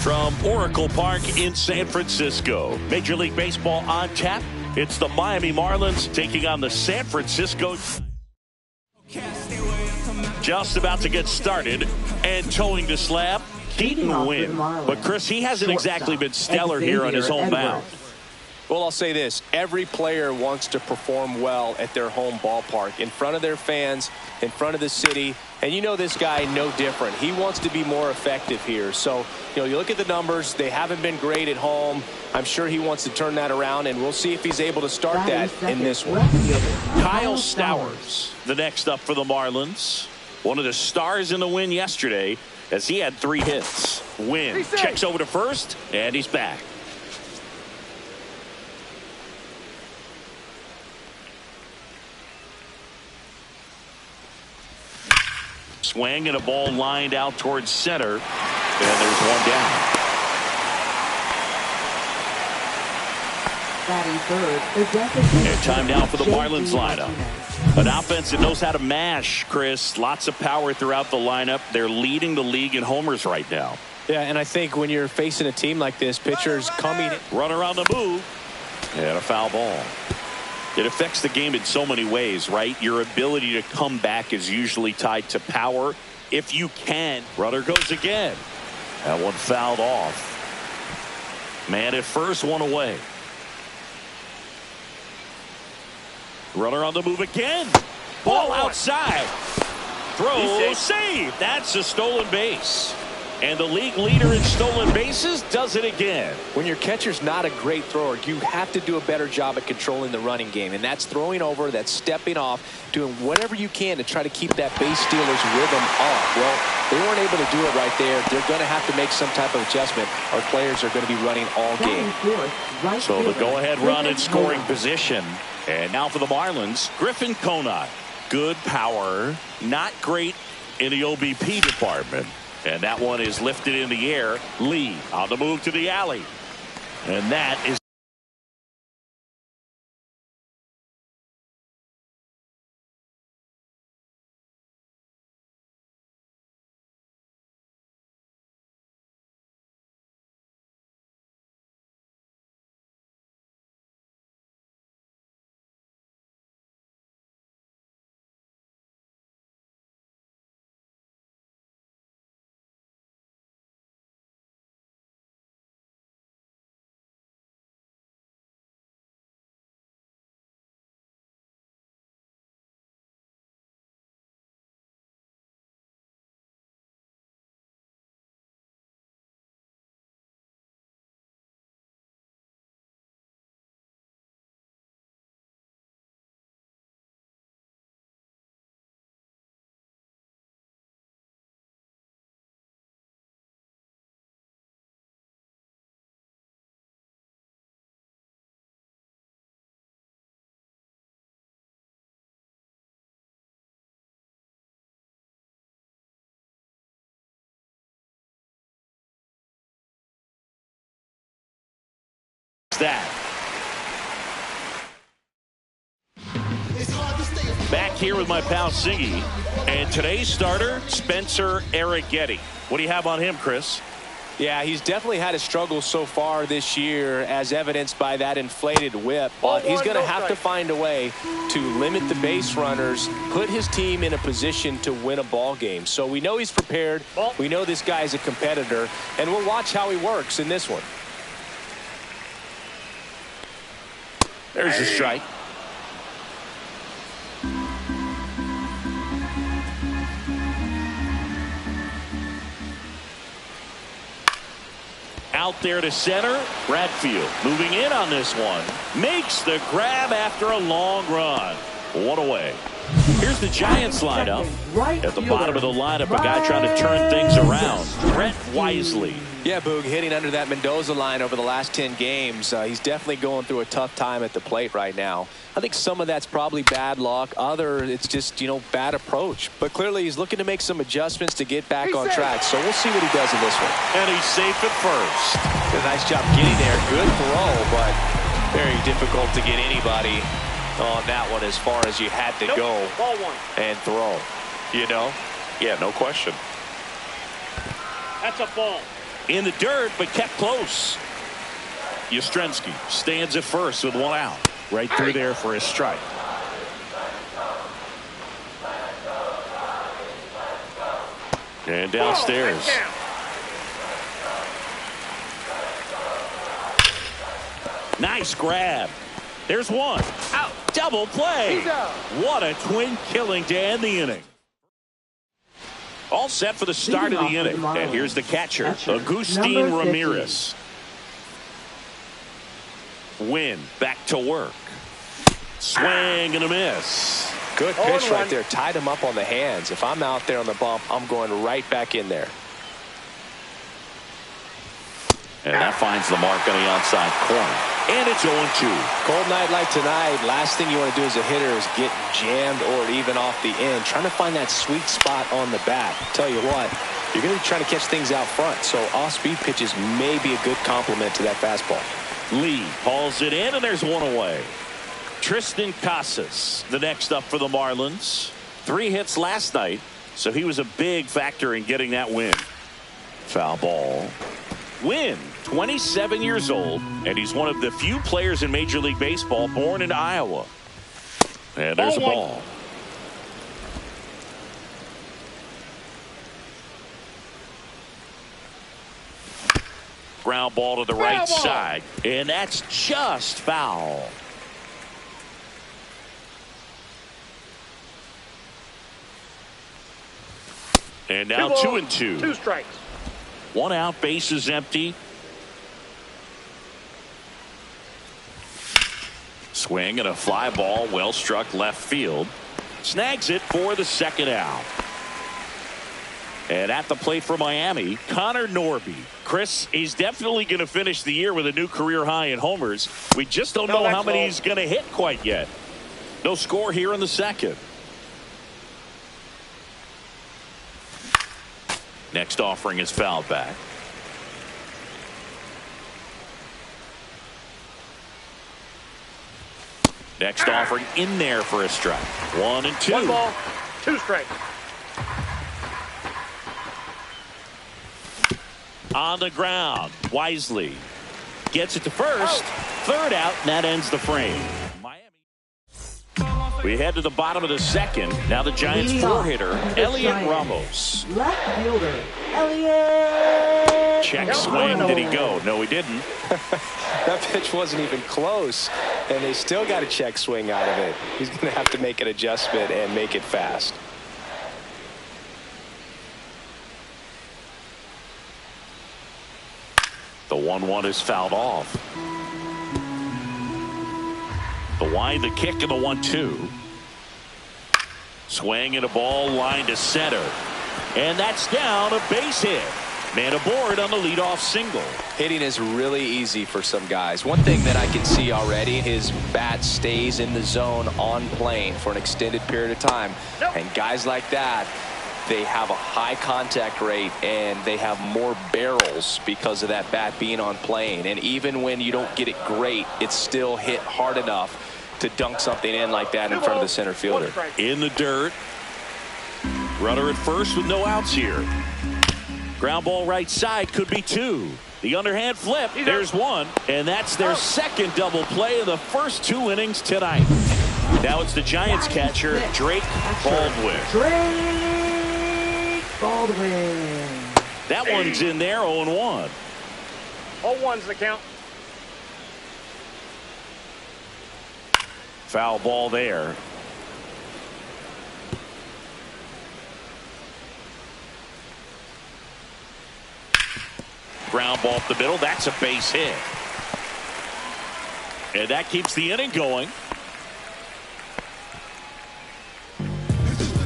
From Oracle Park in San Francisco, Major League Baseball on tap. It's the Miami Marlins taking on the San Francisco. Just about to get started, and towing the slab, Keaton Wynn. But Chris, he hasn't exactly been stellar here on his home mound. Well, I'll say this. Every player wants to perform well at their home ballpark, in front of their fans, in front of the city. And you know this guy no different. He wants to be more effective here. So, you look at the numbers. They haven't been great at home. I'm sure he wants to turn that around, and we'll see if he's able to start that in this one. Kyle Stowers, the next up for the Marlins. One of the stars in the win yesterday, as he had 3 hits. Wynn checks over to first, and he's back. Swing and a ball lined out towards center, and there's one down. And time now for the Marlins lineup. An offense that knows how to mash, Chris. Lots of power throughout the lineup. They're leading the league in homers right now. Yeah, and I think when you're facing a team like this, pitchers coming. Runner on the move, and a foul ball. It affects the game in so many ways, right? Your ability to come back is usually tied to power. If you can. Runner goes again. That one fouled off. Man at first, one away. Runner on the move again. Ball outside. Throw, save. That's a stolen base. And the league leader in stolen bases does it again. When your catcher's not a great thrower, you have to do a better job at controlling the running game. And that's throwing over, that's stepping off, doing whatever you can to try to keep that base stealer's rhythm off. Well, they weren't able to do it right there. They're going to have to make some type of adjustment. Our players are going to be running all game. So the go-ahead run in scoring position. And now for the Marlins, Griffin Conant. Good power, not great in the OBP department. And that one is lifted in the air. Lee on the move to the alley. And that is that. Back here with my pal Siggy, and today's starter, Spencer Arrighetti. What do you have on him, Chris? Yeah, he's definitely had a struggle so far this year, as evidenced by that inflated whip. But he's going to have to find a way to limit the base runners, put his team in a position to win a ball game. So we know he's prepared. We know this guy's a competitor, and we'll watch how he works in this one. There's a strike. Out there to center. Bradfield moving in on this one. Makes the grab after a long run. One away. Here's the Giants lineup. At the bottom of the lineup, a guy trying to turn things around. Brett Wisely. Yeah, Boog, hitting under that Mendoza line over the last 10 games. He's definitely going through a tough time at the plate right now. I think some of that's probably bad luck. Other, it's just, bad approach. But clearly he's looking to make some adjustments to get back on track. So we'll see what he does in this one. And he's safe at first. Did a nice job getting there. Good throw, but very difficult to get anybody on that one as far as you had to go and throw. Yeah, no question. That's a ball. In the dirt, but kept close. Yastrzemski stands at first with one out. Right through there for a strike. And downstairs. Nice grab. There's one. Out. Double play. What a twin killing to end the inning. All set for the start of the inning. And here's the catcher, Agustin Ramirez. Win back to work. Swing and a miss. Good pitch right there. Tied him up on the hands. If I'm out there on the bump, I'm going right back in there. And that finds the mark on the outside corner. And it's 0-2. Cold night like tonight, last thing you want to do as a hitter is get jammed or even off the end. Trying to find that sweet spot on the bat. Tell you what, you're going to be trying to catch things out front. So off-speed pitches may be a good complement to that fastball. Lee hauls it in, and there's one away. Tristan Casas, the next up for the Marlins. 3 hits last night, so he was a big factor in getting that win. Foul ball. Win, 27 years old, and he's one of the few players in Major League Baseball born in Iowa. And there's a ball. Ground ball to the right side, and that's just foul. And now 2-2. 2 strikes. 1 out, base is empty. Swing and a fly ball, well struck left field. Snags it for the 2nd out. And at the plate for Miami, Connor Norby. Chris, he's definitely going to finish the year with a new career high in homers. We just don't know how many he's going to hit quite yet. No score here in the 2nd. Next offering is fouled back. Next offering in there for a strike. 1-2. 1 ball, 2 strikes. On the ground, Wisely gets it to first. 3rd out, and that ends the frame. We head to the bottom of the 2nd. Now the Giants' 4-hitter, Elliot Ramos. Left fielder, Elliot. Check swing. Did he go? No, he didn't. That pitch wasn't even close, and they still got a check swing out of it. He's going to have to make an adjustment and make it fast. The 1-1 is fouled off. The wind, the kick, and the 1-2. Swing and a ball line to center. And that's down, a base hit. Man aboard on the leadoff single. Hitting is really easy for some guys. One thing that I can see already, his bat stays in the zone on plane for an extended period of time. And guys like that, they have a high contact rate and they have more barrels because of that bat being on plane. And even when you don't get it great, it's still hit hard enough to dunk something in like that in front of the center fielder. In the dirt. Runner at first with no outs here. Ground ball right side, could be 2. The underhand flip, there's 1, and that's their 2nd double play of the first 2 innings tonight. Now it's the Giants catcher, Drake Baldwin. Drake Baldwin. That one's in there, 0-1. All ones the count. Foul ball there. Ground ball up the middle. That's a base hit. And that keeps the inning going.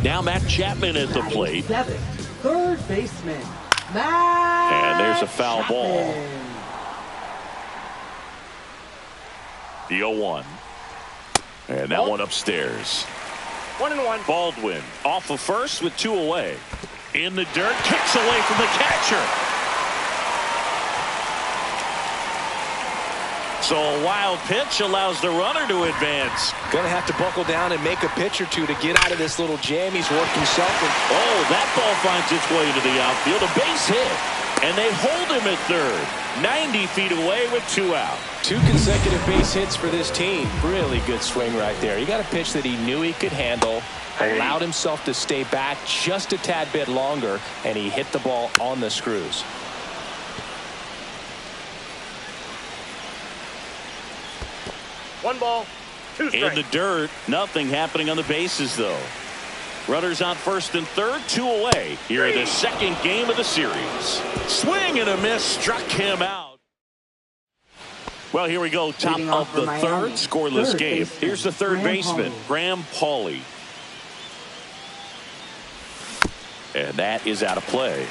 Now Matt Chapman at the plate. 3rd baseman, Matt. And there's a foul Chapman. ball. The 0-1. And that one upstairs. 1-1. Baldwin off of first with 2 away. In the dirt, kicks away from the catcher. So a wild pitch allows the runner to advance. Going to have to buckle down and make a pitch or 2 to get out of this little jam he's worked himself in. Oh, that ball finds its way into the outfield. A base hit. And they hold fooled him at third. 90 feet away with 2 out. 2 consecutive base hits for this team. Really good swing right there. He got a pitch that he knew he could handle, allowed himself to stay back just a tad bit longer, and he hit the ball on the screws. One ball, 2 strikes. In the dirt. Nothing happening on the bases, though. Runners on first and third, 2 away. Here in the second game of the series. Swing and a miss struck him out. Well, here we go. Top of the third, scoreless game. Here's the third baseman, Graham Pauley. And that is out of play.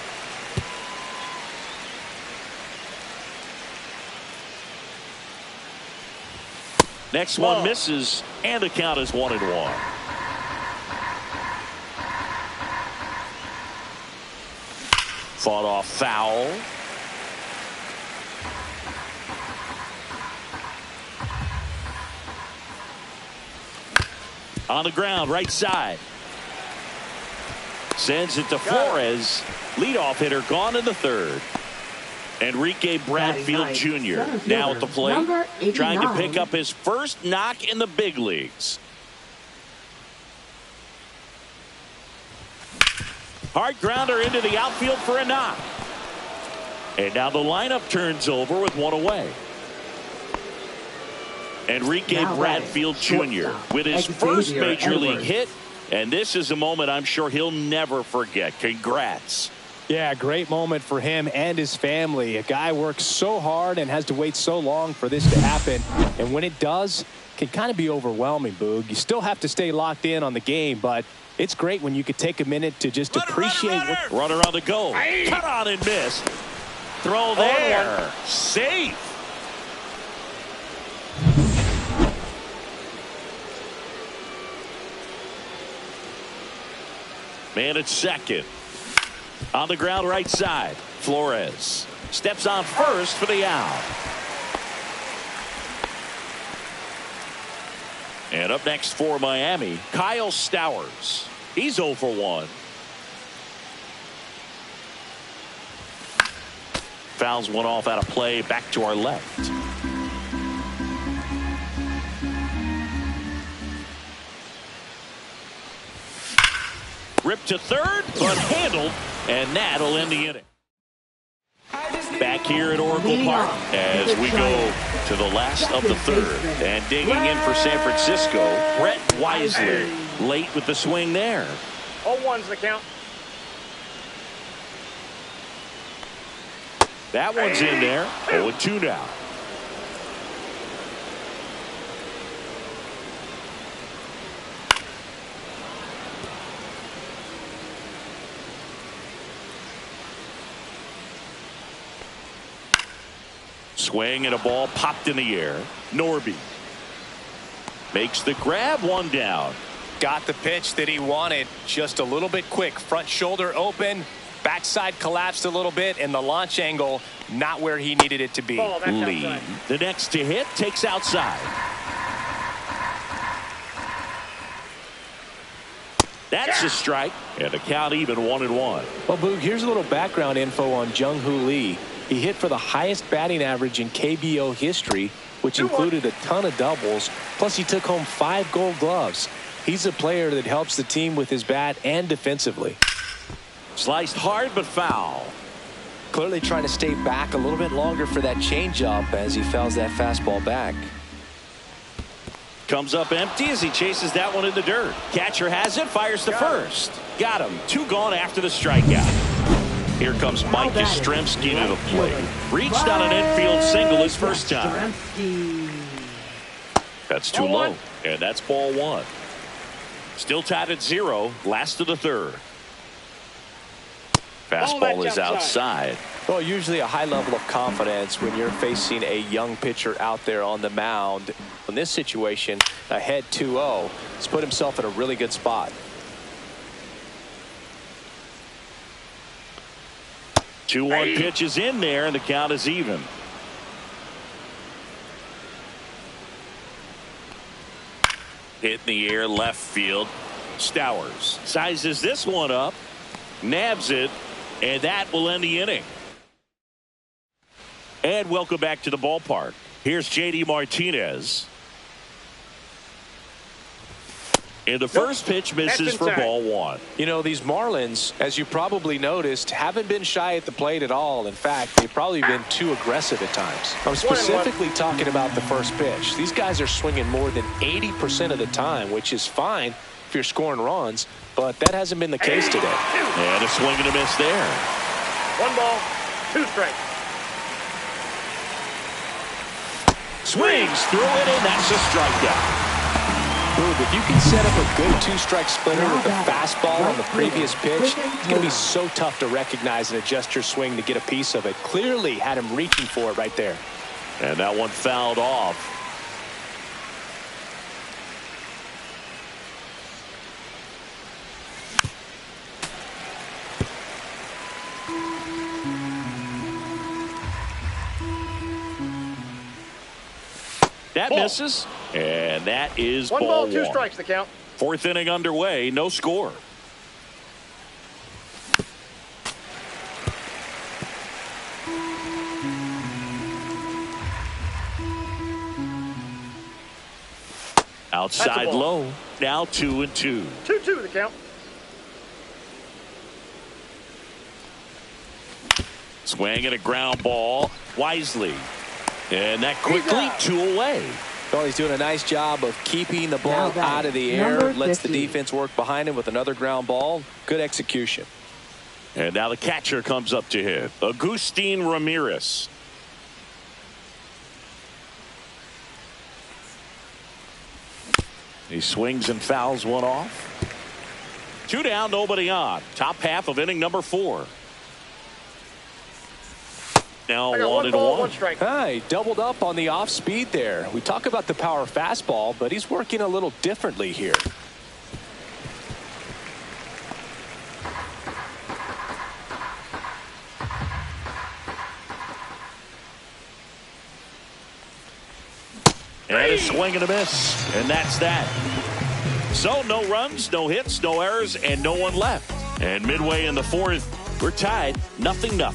Next one misses, and the count is 1-1. Fought off foul. On the ground, right side. Sends it to Flores. Leadoff hitter gone in the third. Enrique Bradfield Jr. now at the plate, trying to pick up his first knock in the big leagues. Hard grounder into the outfield for a knock. And now the lineup turns over with 1 away. Enrique Bradfield Jr. with his first major league hit. And this is a moment I'm sure he'll never forget. Congrats. Yeah, great moment for him and his family. A guy works so hard and has to wait so long for this to happen. And when it does, it can kind of be overwhelming, Boog. You still have to stay locked in on the game, but it's great when you could take a minute to just appreciate what... Runner on the go. Cut on and miss. Throw there. Safe. Man at second. On the ground right side. Flores steps on first for the out. And up next for Miami, Kyle Stowers. He's 0 for 1. Fouls one off out of play, back to our left. Ripped to third, but handled, and that'll end the inning. Back here at Oracle Park as we go to the last of the third. And digging in for San Francisco, Brett Wisely. Late with the swing there. 0-1's the count. That one's in there. 0-2 now. Swing and a ball popped in the air. Norby makes the grab, 1 down. Got the pitch that he wanted, just a little bit quick. Front shoulder open, backside collapsed a little bit, and the launch angle not where he needed it to be. Lee, the next to hit, takes outside. That's a strike, and the count even 1-1. Well, Boog, here's a little background info on Jung-Hoo Lee. He hit for the highest batting average in KBO history, which included a ton of doubles. Plus, he took home 5 Gold Gloves. He's a player that helps the team with his bat and defensively. Sliced hard, but foul. Clearly trying to stay back a little bit longer for that changeup as he fouls that fastball back. Comes up empty as he chases that one in the dirt. Catcher has it, fires to first. Got him. 2 gone after the strikeout. Here comes Mike Yastrzemski to the plate. Reached on an infield single his first time. That's too low, and that's ball 1. Still tied at 0, last of the third. Fastball is outside. Well, usually a high level of confidence when you're facing a young pitcher out there on the mound. In this situation, ahead 2-0, he's put himself in a really good spot. 2-1 pitch is in there, and the count is even. Hit in the air, left field. Stowers sizes this one up, nabs it, and that will end the inning. And welcome back to the ballpark. Here's J.D. Martinez. And the first pitch misses for ball one. You know, these Marlins, as you probably noticed, haven't been shy at the plate at all. In fact, they've probably been too aggressive at times. I'm specifically talking about the first pitch. These guys are swinging more than 80% of the time, which is fine if you're scoring runs, but that hasn't been the case today. And a swing and a miss there. 1 ball, 2 strikes. Swings through it, and that's a strikeout. If you can set up a good 2-strike splitter with the fastball on the previous pitch, it's going to be so tough to recognize and adjust your swing to get a piece of it. Clearly had him reaching for it right there. And that one fouled off. That misses, and that is 1 ball, 2 one. strikes the count. 4th inning underway, no score. Outside low, now 2-2. 2-2 the count. Swing and a ground ball, wisely. And that quickly 2 away. Well, he's doing a nice job of keeping the ball out of the air. Lets the defense work behind him with another ground ball. Good execution. And now the catcher comes up to hit. Agustin Ramirez. He swings and fouls one off. 2 down, nobody on. Top half of inning number 4. Now 1 and 1. Strike. He doubled up on the off speed there. We talk about the power fastball, but he's working a little differently here. And a swing and a miss. And that's that. So no runs, no hits, no errors, and no one left. And midway in the 4th, we're tied 0-0.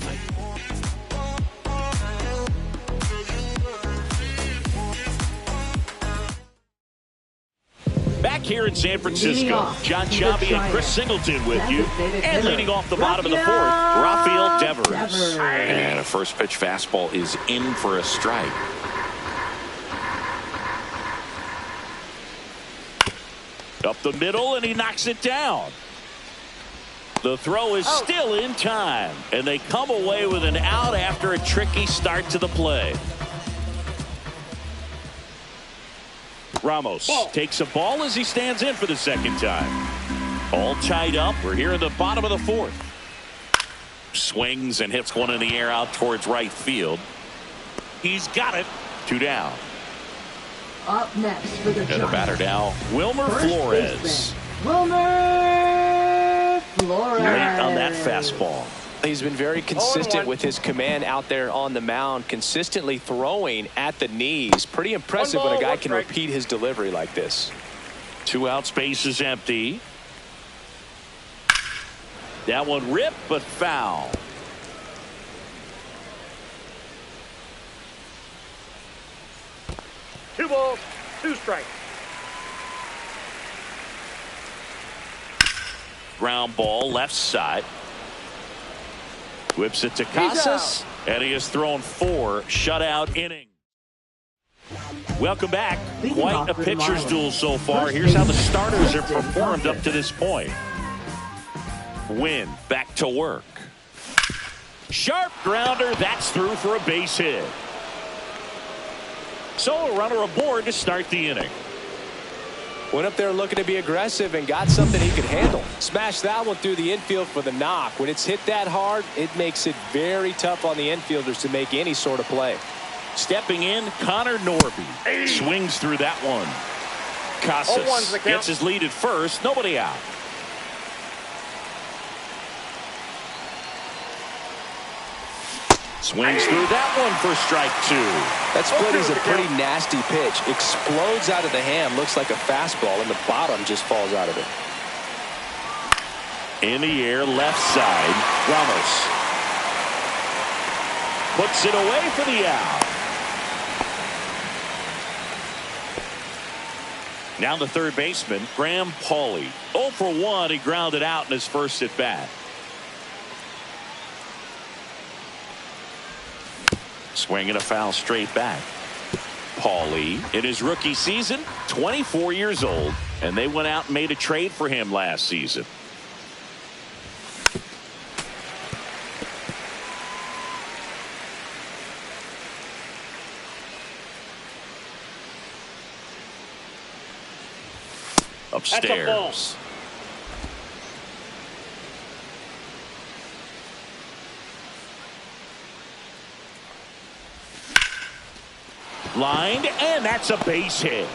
Back here in San Francisco, John Sciambi and Chris Singleton with you. And leading off the bottom of the 4th, Rafael Devers. And a first pitch fastball is in for a strike. Up the middle, and he knocks it down. The throw is still in time, and they come away with an out after a tricky start to the play. Ramos takes a ball as he stands in for the 2nd time. All tied up. We're here in the bottom of the 4th. Swings and hits one in the air out towards right field. He's got it. 2 down. Up next for the And the batter now, Wilmer Flores. Wilmer Flores. Late on that fastball. He's been very consistent with his command out there on the mound, consistently throwing at the knees. Pretty impressive when a guy can repeat his delivery like this. 2 outs, base is empty. That one ripped, but foul. Two balls, 2 strikes. Ground ball, left side. Whips it to Casas, and he has thrown 4 shutout innings. Welcome back. Quite a pitcher's duel so far. Here's how the starters have performed up to this point. Win back to work. Sharp grounder. That's through for a base hit. So a runner aboard to start the inning. Went up there looking to be aggressive and got something he could handle. Smashed that one through the infield for the knock. When it's hit that hard, it makes it very tough on the infielders to make any sort of play. Stepping in, Connor Norby. Swings through that one. Casas gets his lead at first. Nobody out. Swings through that one for strike 2. That split is a pretty nasty pitch. Explodes out of the hand. Looks like a fastball, and the bottom just falls out of it. In the air, left side. Ramos puts it away for the out. Now the third baseman, Graham Pauley. 0 for 1. He grounded out in his first at bat. Swinging a foul straight back. Pauley in his rookie season, 24 years old, and they went out and made a trade for him last season. Upstairs. Lined, and that's a base hit.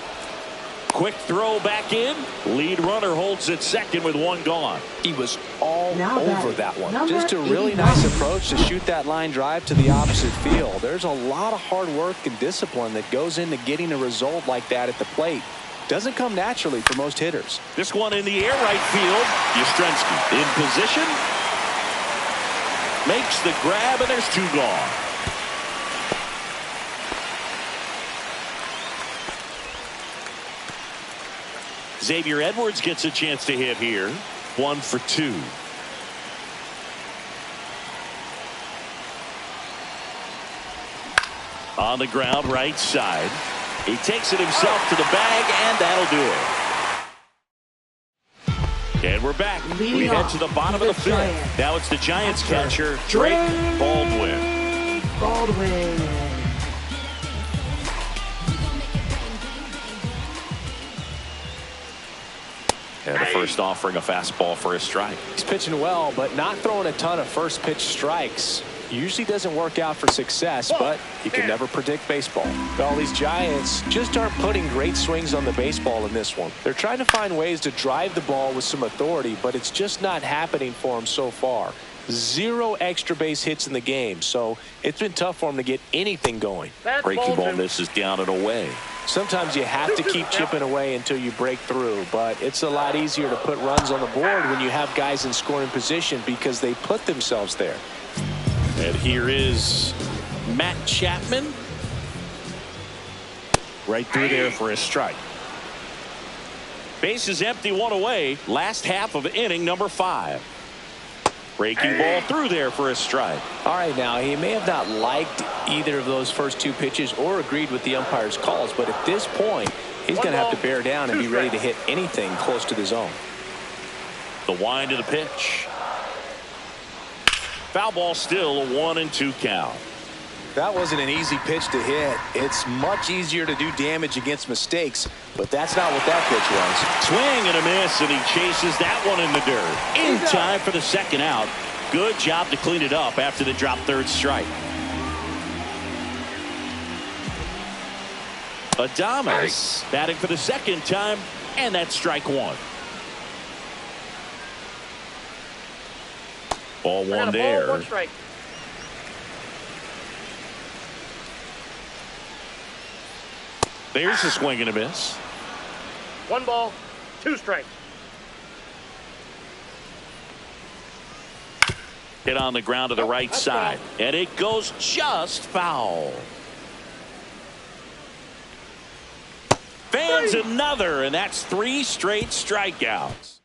Quick throw back in. Lead runner holds at second with one gone. He was all over that one. Just a really nice approach to shoot that line drive to the opposite field. There's a lot of hard work and discipline that goes into getting a result like that at the plate. Doesn't come naturally for most hitters. This one in the air, right field. Yastrzemski in position. Makes the grab, and there's two gone. Xavier Edwards gets a chance to hit here. 1 for 2. On the ground, right side. He takes it himself to the bag, and that'll do it. And we're back. We head to the bottom of the fifth. Now it's the Giants catcher, Drake Baldwin. And the first offering a fastball for a strike. He's pitching well, but not throwing a ton of first pitch strikes. Usually doesn't work out for success, but you can never predict baseball. Well, these Giants just aren't putting great swings on the baseball in this one. They're trying to find ways to drive the ball with some authority, but it's just not happening for them so far. 0 extra base hits in the game, so it's been tough for them to get anything going. Breaking ball misses down and away. Sometimes you have to keep chipping away until you break through, but it's a lot easier to put runs on the board when you have guys in scoring position because they put themselves there. And here is Matt Chapman. Right through there for a strike. Base is empty, 1 away. Last half of inning number 5. Breaking ball through there for a strike. All right, now he may have not liked either of those first 2 pitches or agreed with the umpire's calls, but at this point he's going to have to bear down and be ready to hit anything close to the zone. The wind of the pitch. Foul ball, still a 1-2 count. That wasn't an easy pitch to hit. It's much easier to do damage against mistakes, but that's not what that pitch was. Swing and a miss, and he chases that one in the dirt. In time for the second out. Good job to clean it up after the drop third strike. Adames batting for the second time, and that's strike 1. Ball 1 there. 1 strike. There's a swing and a miss. 1 ball, 2 strikes. Hit on the ground to the right side, and it goes just foul. Fans another, and that's 3 straight strikeouts.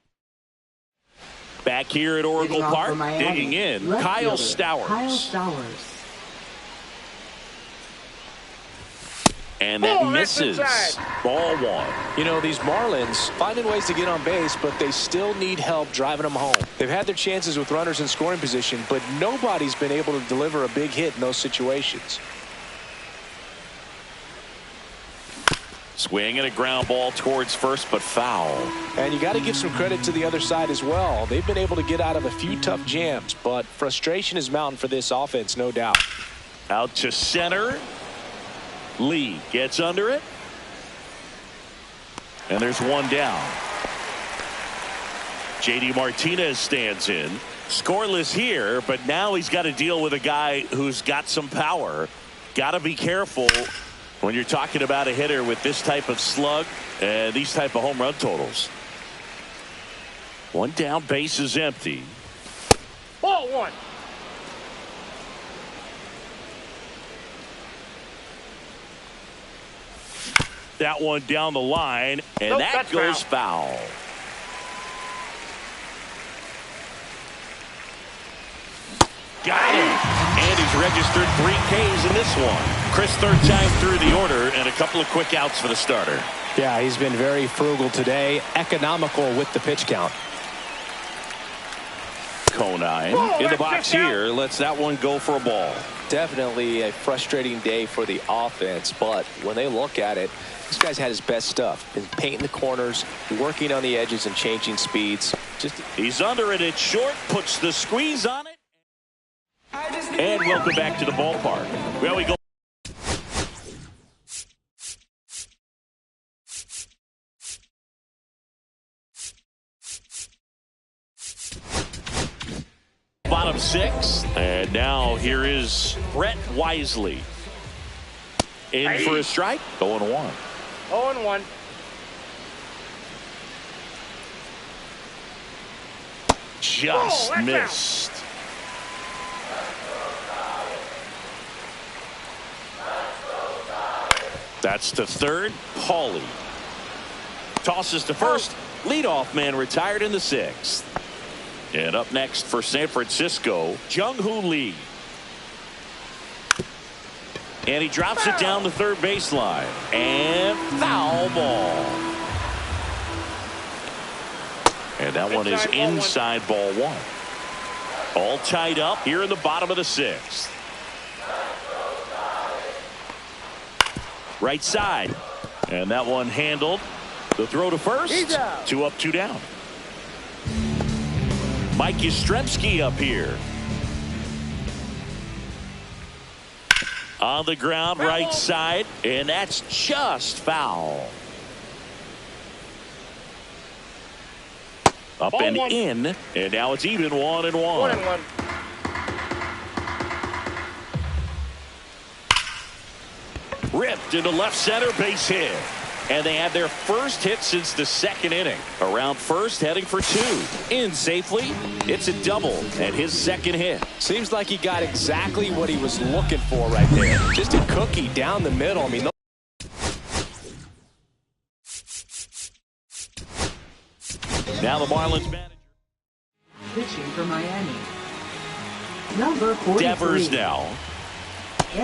Back here at Oracle Park, digging in, Kyle Stowers. And that misses. Ball 1. You know, these Marlins finding ways to get on base, but they still need help driving them home. They've had their chances with runners in scoring position, but nobody's been able to deliver a big hit in those situations. Swing and a ground ball towards first, but foul. And you got to give some credit to the other side as well. They've been able to get out of a few tough jams, but frustration is mounting for this offense, no doubt. Out to center. Lee gets under it. And there's one down. JD Martinez stands in. Scoreless here, but now he's got to deal with a guy who's got some power. Got to be careful when you're talking about a hitter with this type of slug and these type of home run totals. One down, base is empty. Ball 1. that one down the line, and Nope, that that's goes foul. Got him. And he's registered 3 Ks in this one. Chris, third time through the order, and a couple of quick outs for the starter. Yeah, he's been very frugal today, economical with the pitch count. Conine in the box here, lets that one go for a ball. Definitely a frustrating day for the offense, but when they look at it, this guy's had his best stuff. Been painting the corners, working on the edges, and changing speeds. He's under it. It's short. Puts the squeeze on it. And welcome back to the ballpark. Well, we go. Bottom 6. And now here is Brett Wisely. In for a strike. 0-1. 0-1. Just missed. That's to third. Paulie tosses to first. Leadoff man retired in the 6th. And up next for San Francisco, Jung-Hoo Lee. And he drops it down the third baseline. And foul ball. And that one is inside ball 1. All tied up here in the bottom of the 6th. Right side. And that one handled. The throw to first. 2 up, 2 down. Mike Yastrzemski up here. On the ground, right side. And that's just foul. Up and in. And now it's even 1-1. 1-1. Ripped into left center, base hit. And they had their first hit since the 2nd inning. Around first, heading for 2. In safely. It's a double and his 2nd hit. Seems like he got exactly what he was looking for right there. Just a cookie down the middle. I mean, now the Marlins manager. Pitching for Miami. Number 43. Devers now.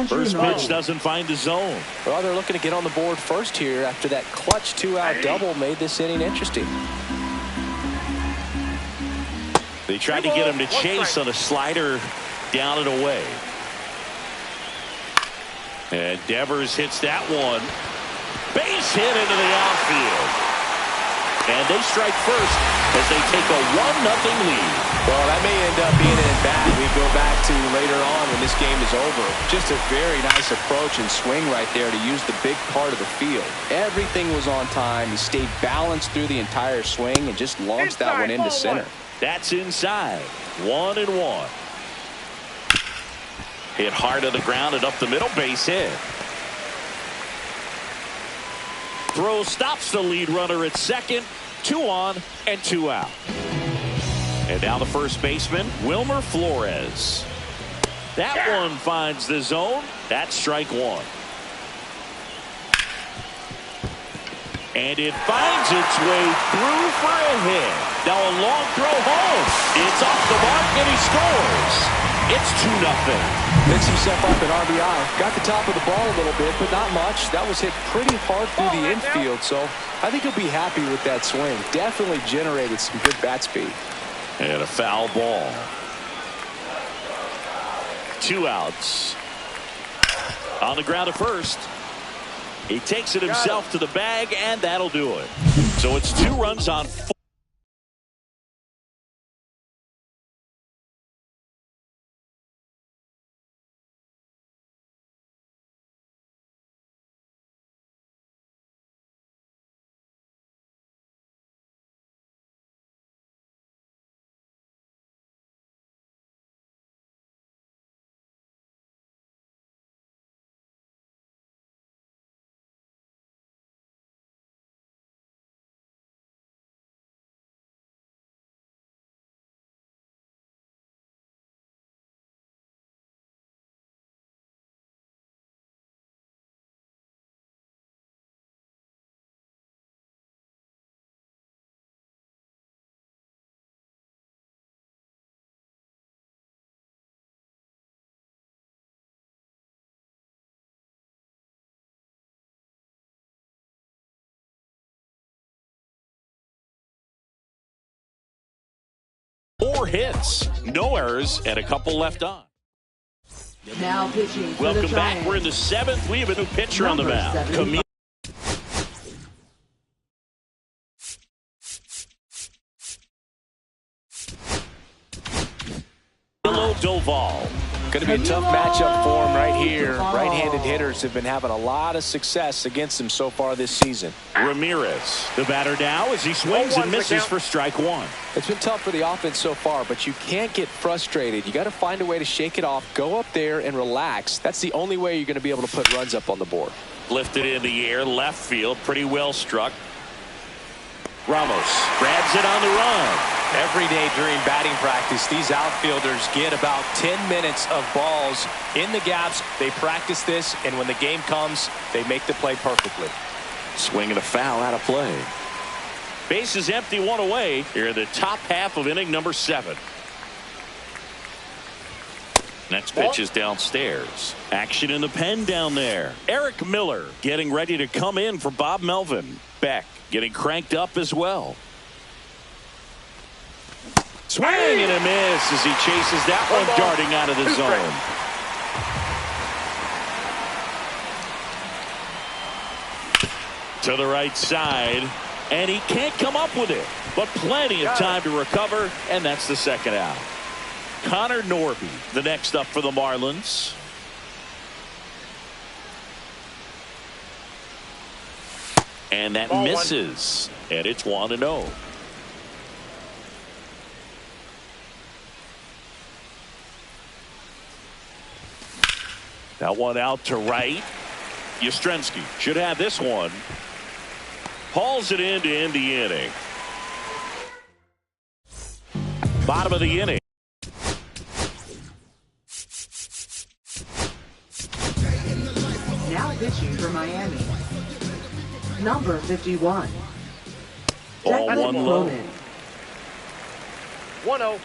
First pitch doesn't find the zone. Well, they're looking to get on the board first here after that clutch 2-out double made this inning interesting. They tried to get him to chase on a slider down and away. And Devers hits that one. Base hit into the outfield. And they strike first as they take a 1-0 lead. Well, that may end up being an at-bat we go back to later on when this game is over. Just a very nice approach and swing right there to use the big part of the field. Everything was on time. He stayed balanced through the entire swing and just launched that one into center. That's inside. 1-1. Hit hard to the ground and up the middle, base hit. Throw stops the lead runner at second. 2 on and 2 out. And now the first baseman, Wilmer Flores. That one finds the zone. That's strike 1. And it finds its way through for a hit. Now a long throw home. It's off the mark and he scores. It's 2-0. Picks himself up at RBI. Got the top of the ball a little bit, but not much. That was hit pretty hard through the infield, so I think he'll be happy with that swing. Definitely generated some good bat speed. And a foul ball. 2 outs. On the ground at first. He takes it himself to the bag, and that'll do it. So it's 2 runs on 4. 4 hits, no errors, and a couple left on. Now pitching for Welcome the back. Giants. We're in the 7th. We have a new pitcher on the Number mound. 75. Camilo Doval. Going to be a tough matchup for him right here. Right-handed hitters have been having a lot of success against him so far this season. Ramirez, the batter now as he swings and misses for strike 1. It's been tough for the offense so far, but you can't get frustrated. You got to find a way to shake it off, go up there and relax. That's the only way you're going to be able to put runs up on the board. Lifted in the air, left field, pretty well struck. Ramos grabs it on the run. Every day during batting practice, these outfielders get about 10 minutes of balls in the gaps. They practice this, and when the game comes, they make the play perfectly. Swing and a foul out of play. Base is empty, 1 away here in the top half of inning number 7. Next pitch is downstairs. Action in the pen down there. Eric Miller getting ready to come in for Bob Melvin. Beck getting cranked up as well. Swing and a miss as he chases that one darting out of the zone. To the right side, and he can't come up with it, but plenty of time to recover, and that's the second out. Connor Norby, the next up for the Marlins. And that misses, and it's 1-0. That one out to right. Yastrzemski should have this one. Hauls it in to end the inning. Bottom of the inning. Now pitching for Miami. Number 51. All Declan one low. Cronin. 1-0.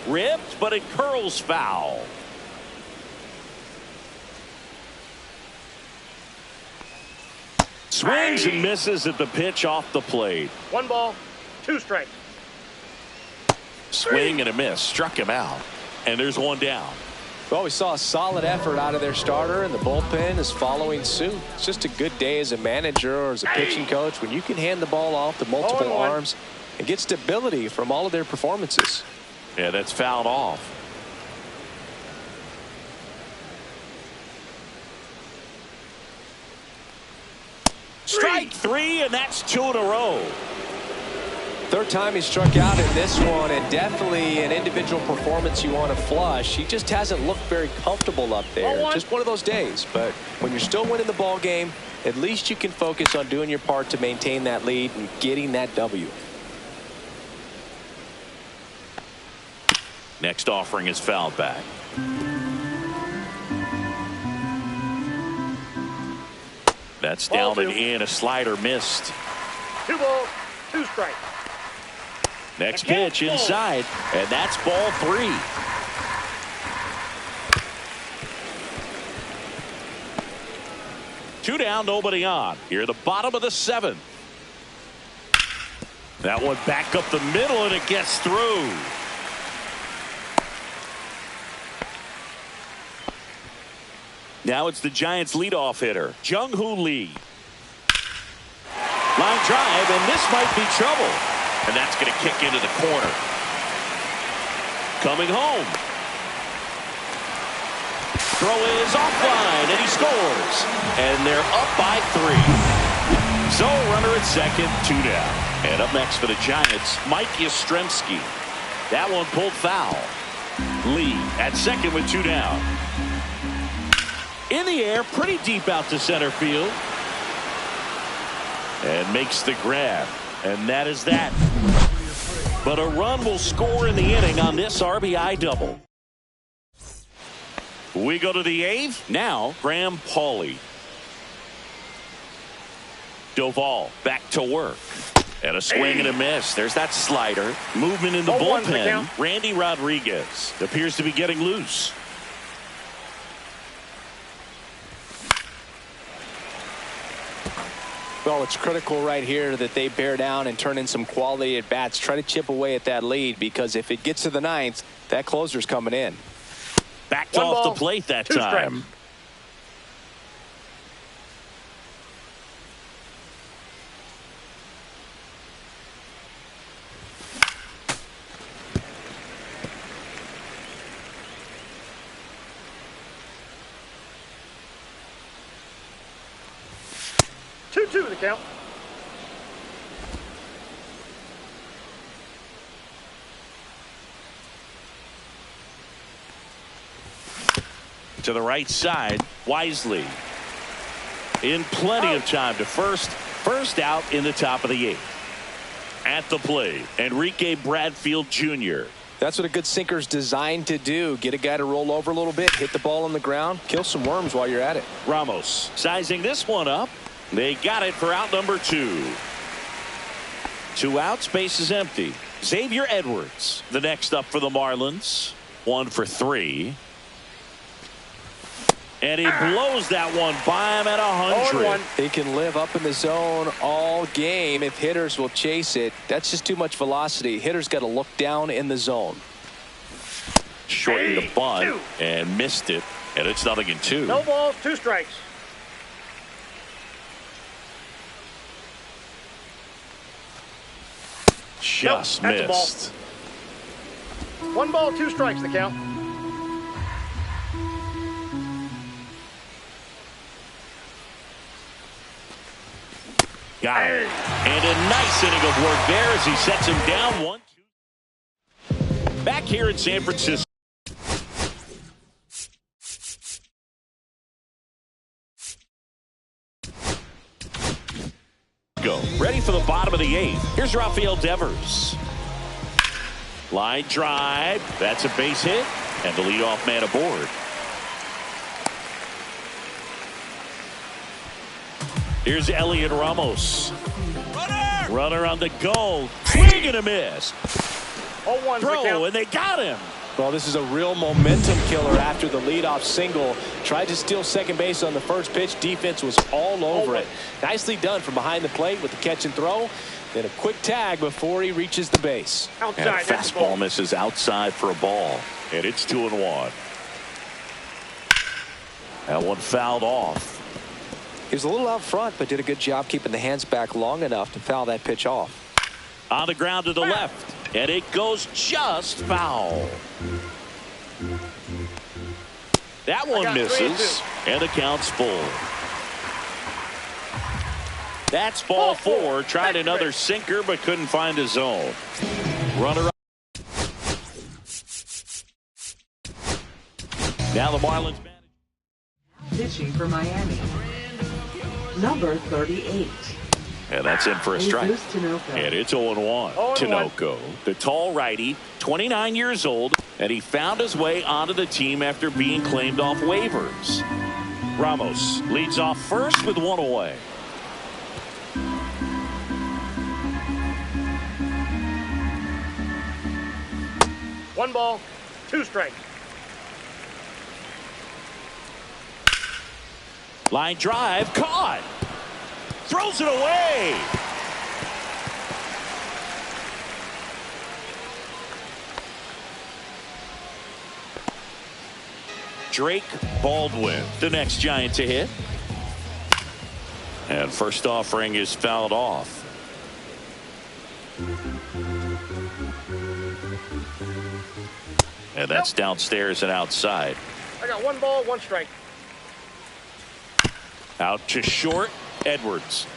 Ripped, but it curls foul. Swings and misses at the pitch off the plate. 1 ball, 2 strikes. Swing and a miss. Struck him out. And there's one down. Well, we saw a solid effort out of their starter, and the bullpen is following suit. It's just a good day as a manager or as a pitching coach when you can hand the ball off to multiple arms and get stability from all of their performances. Yeah, that's fouled off. Strike 3, and that's 2 in a row. Third time he struck out in this one, and definitely an individual performance you want to flush. He just hasn't looked very comfortable up there. Just one of those days. But when you're still winning the ball game, at least you can focus on doing your part to maintain that lead and getting that W. Next offering is fouled back. That's down and in. A slider missed. 2 balls, 2 strikes. Next pitch inside, and that's ball 3. Two down, nobody on. Here at the bottom of the 7th. That one back up the middle, and it gets through. Now it's the Giants' leadoff hitter, Jung-Hoo Lee. Line drive, and this might be trouble. And that's going to kick into the corner. Coming home. Throw is offline, and he scores. And they're up by 3. So runner at second, 2 down. And up next for the Giants, Mike Yastrzemski. That one pulled foul. Lee at second with 2 down. In the air, pretty deep out to center field. And makes the grab. And that is that. But a run will score in the inning on this RBI double. We go to the 8th. Now, Graham Pauley. Doval back to work. And a swing and a miss. There's that slider. Movement in the bullpen. Randy Rodriguez appears to be getting loose. Well, it's critical right here that they bear down and turn in some quality at bats. Try to chip away at that lead, because if it gets to the ninth, that closer's coming in. Backed off the plate that time. Two the count. To the right side, wisely. In plenty of time to first out in the top of the 8th. At the plate, Enrique Bradfield Jr. That's what a good sinker's designed to do. Get a guy to roll over a little bit, hit the ball on the ground, kill some worms while you're at it. Ramos sizing this one up. They got it for out number 2. 2 outs, base is empty. Xavier Edwards, the next up for the Marlins. 1 for 3. And he blows that one by him at 100. He can live up in the zone all game if hitters will chase it. That's just too much velocity. Hitters got to look down in the zone. Shortened the bunt and missed it. And it's 0-2. No balls, 2 strikes. Just missed. 1 ball, 2 strikes the count. Got it. And a nice inning of work there as he sets him down 1-2. Back here in San Francisco. Ready for the bottom of the 8th. Here's Rafael Devers. Line drive. That's a base hit. And the leadoff man aboard. Here's Elliot Ramos. Runner on the go. Swing and a miss. Throw, and they got him. Well, this is a real momentum killer after the leadoff single. Tried to steal second base on the first pitch. Defense was all over it. Nicely done from behind the plate with the catch and throw. Then a quick tag before he reaches the base. Outside, and fastball misses outside for a ball. And it's 2-1. That one fouled off. He was a little out front, but did a good job keeping the hands back long enough to foul that pitch off. On the ground to the left. And it goes just foul. That one misses. And the count's full. That's ball 4. Tried another sinker, but couldn't find his zone. Runner up. Now the Marlins pitching for Miami. Number 38. And that's in for a strike. Tinoco. And it's 0-1. Tinoco, the tall righty, 29 years old, and he found his way onto the team after being claimed off waivers. Ramos leads off first with 1 away. One ball, 2 strikes. Line drive, caught. Throws it away. Drake Baldwin, the next Giant to hit. And first offering is fouled off. And that's downstairs and outside. I got 1 ball, 1 strike. Out to short, Edwards.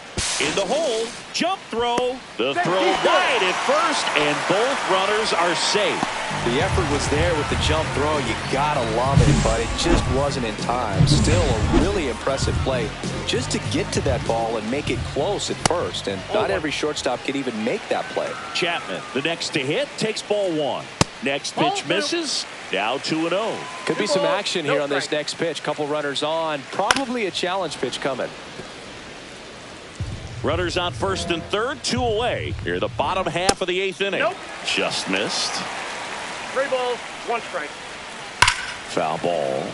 In the hole, jump throw. The throw wide at first, and both runners are safe. The effort was there with the jump throw. You gotta love it, but it just wasn't in time. Still a really impressive play just to get to that ball and make it close at first. And not every shortstop can even make that play. Chapman, the next to hit, takes ball 1. Next pitch misses. Now 2-0. Could be some action here on this next pitch. Couple runners on. Probably a challenge pitch coming. Runners on first and third, 2 away. Here, the bottom half of the 8th inning. Just missed. 3 balls, 1 strike. Foul ball.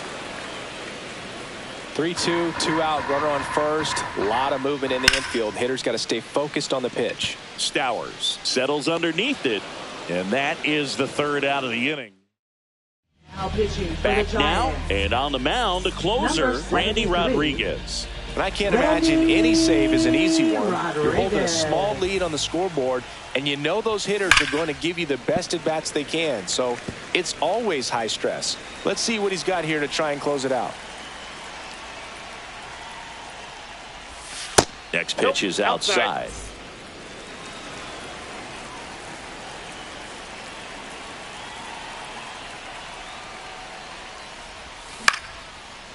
3-2, 2 out, runner on first. A lot of movement in the infield. Hitter's got to stay focused on the pitch. Stowers settles underneath it, and that is the third out of the inning. Now pitching for Back the now, Giants. and on the mound, the closer, Number 73. Randy Rodriguez. And I can't imagine any save is an easy one. You're holding a Rodriguez. small lead on the scoreboard, and you know those hitters are going to give you the best at-bats they can. So it's always high stress. Let's see what he's got here to try and close it out. Next pitch is outside.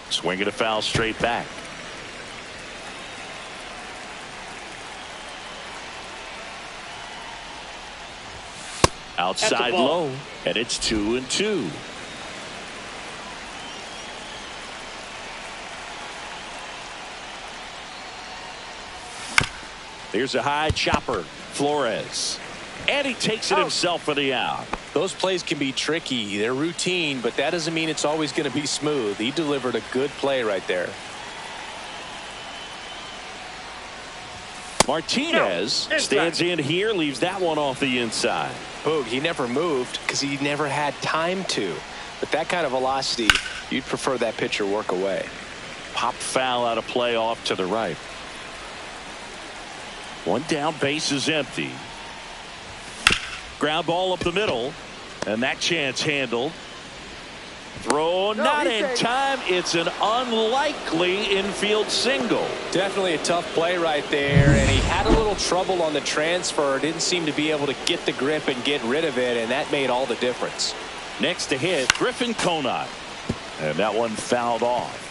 Swing and a foul straight back. Outside low, and it's 2-2. Here's a high chopper, Flores, and he takes it himself for the out. Those plays can be tricky. They're routine, but that doesn't mean it's always going to be smooth. He delivered a good play right there. Martinez stands in here, leaves that one off the inside. Boog, he never moved because he never had time to. But that kind of velocity, you'd prefer that pitcher work away. Pop foul out of play off to the right. One down, base is empty. Ground ball up the middle, and that chance handled. Throw not in time. It's an unlikely infield single. Definitely a tough play right there, and he had a little trouble on the transfer. Didn't seem to be able to get the grip and get rid of it, and that made all the difference. Next to hit, Griffin Conine, and that one fouled off.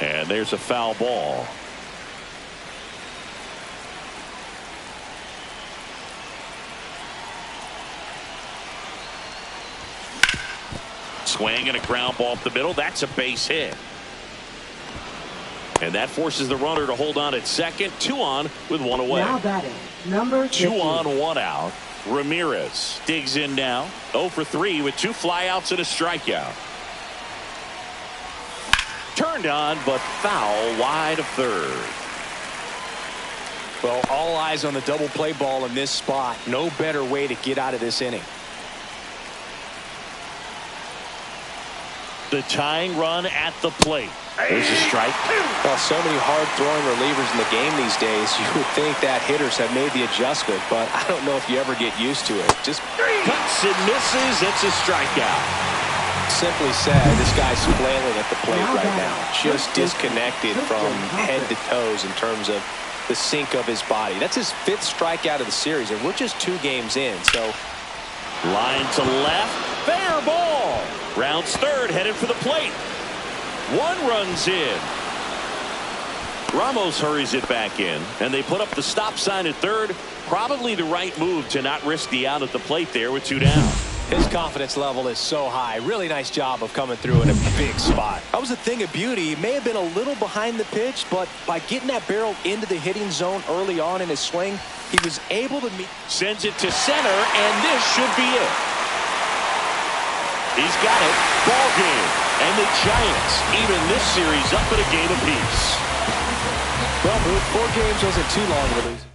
And there's a foul ball. Swing and a ground ball up the middle. That's a base hit. And that forces the runner to hold on at second. 2 on with 1 away. Now batting, number 50. 2 on, 1 out. Ramirez digs in now. 0 for 3 with 2 flyouts and a strikeout. Turned on, but foul wide of third. Well, all eyes on the double play ball in this spot. No better way to get out of this inning. The tying run at the plate. There's a strike. Well, so many hard-throwing relievers in the game these days, you would think that hitters have made the adjustment, but I don't know if you ever get used to it. Just cuts and misses. It's a strikeout. Simply said, this guy's flailing at the plate right now. Just disconnected from head to toes in terms of the sink of his body. That's his 5th strikeout of the series, and we're just 2 games in. So, line to left. Fair ball. Rounds third, headed for the plate. 1 runs in. Ramos hurries it back in, and they put up the stop sign at third. Probably the right move to not risk the out at the plate there with 2 down. His confidence level is so high. Really nice job of coming through in a big spot. That was a thing of beauty. He may have been a little behind the pitch, but by getting that barrel into the hitting zone early on in his swing, he was able to meet. Sends it to center, and this should be it. He's got it. Ball game. And the Giants even this series up at a game apiece. Well, 4 games wasn't too long to lose.